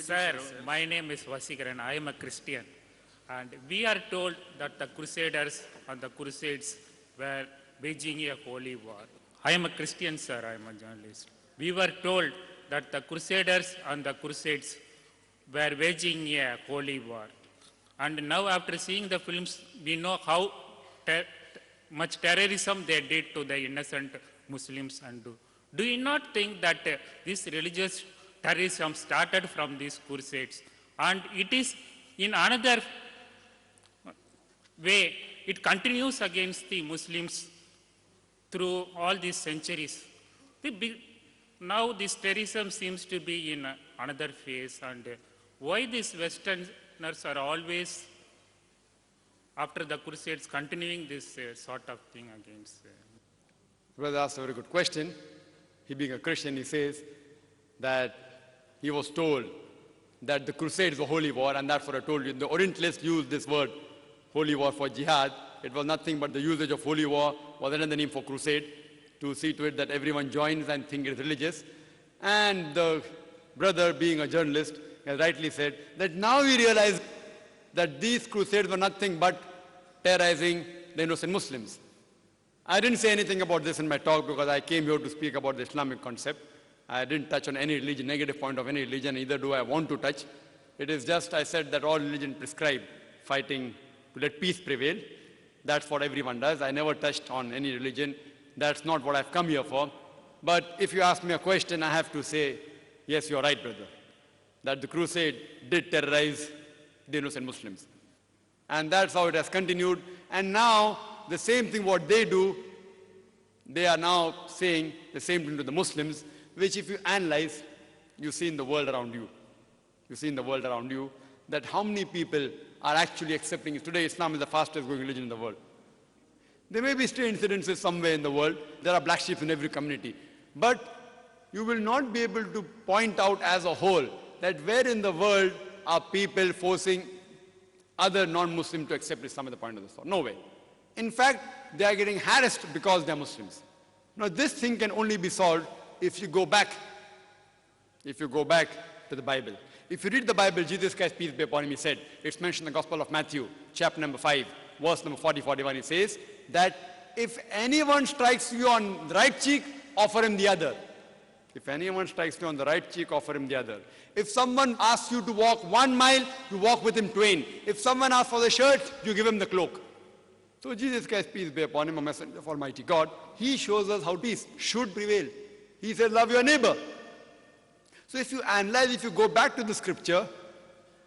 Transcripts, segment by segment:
Sir, my name is Vasikaran. I am a Christian. And we are told that the Crusaders and the Crusades were waging a holy war. I am a Christian, sir. I am a journalist. We were told that the Crusaders and the Crusades were waging a holy war. And now after seeing the films, we know how much terrorism they did to the innocent Muslims. And do you not think that this religious terrorism started from these crusades? And it is in another way, it continues against the Muslims through all these centuries. Now this terrorism seems to be in another phase, and why these Westerners are always, after the Crusades, continuing this sort of thing against. Brother asked a very good question. He being a Christian, he says that he was told that the Crusades were holy war, and that's what I told you. The Orientalists used this word, holy war, for jihad. It was nothing but the usage of holy war was another name for crusade, to see to it that everyone joins and think it's religious. And the brother, being a journalist, has rightly said that now we realize that these crusades were nothing but terrorizing the innocent Muslims. I didn't say anything about this in my talk because I came here to speak about the Islamic concept. I didn't touch on any religion, negative point of any religion, neither do I want to touch. It is just I said that all religion prescribe fighting to let peace prevail. That's what everyone does. I never touched on any religion. That's not what I've come here for. But if you ask me a question, I have to say, yes, you're right, brother, that the crusade did terrorize the innocent Muslims. And that's how it has continued. And now, the same thing what they do, they are now saying the same thing to the Muslims, which if you analyze, you see in the world around you. You see in the world around you that how many people are actually accepting it. Today, Islam is the fastest growing religion in the world. There may be still incidences somewhere in the world. There are black sheep in every community. But you will not be able to point out as a whole that where in the world are people forcing other non-Muslims to accept Islam at the point of the sword. No way. In fact, they are getting harassed because they are Muslims. Now, this thing can only be solved if you go back to the Bible. If you read the Bible, Jesus Christ, peace be upon him, he said, it's mentioned in the Gospel of Matthew, chapter number 5, verse number 40-41, it says that if anyone strikes you on the right cheek, offer him the other. If anyone strikes you on the right cheek, offer him the other. If someone asks you to walk 1 mile, you walk with him twain. If someone asks for the shirt, you give him the cloak. So Jesus Christ, peace be upon him, a messenger of Almighty God, he shows us how peace should prevail. He said, love your neighbor. So if you analyze, if you go back to the scripture,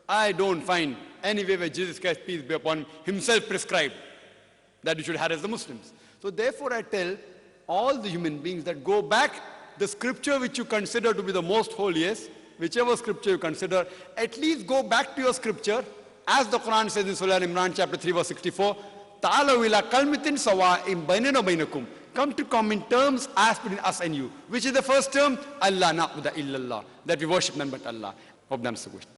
I don't find anywhere where Jesus Christ, peace be upon him, himself prescribed that you should harass the Muslims. So therefore I tell all the human beings that go back, the scripture which you consider to be the most holiest, whichever scripture you consider, at least go back to your scripture, as the Quran says in Surah Al-Imran chapter 3 verse 64, Ta'alaw ila kalmatin sawa'in bainana bainakum. Come to common terms as between us and you. Which is the first term? Allah na'budu illallah. That we worship none but Allah. Hope that's the question.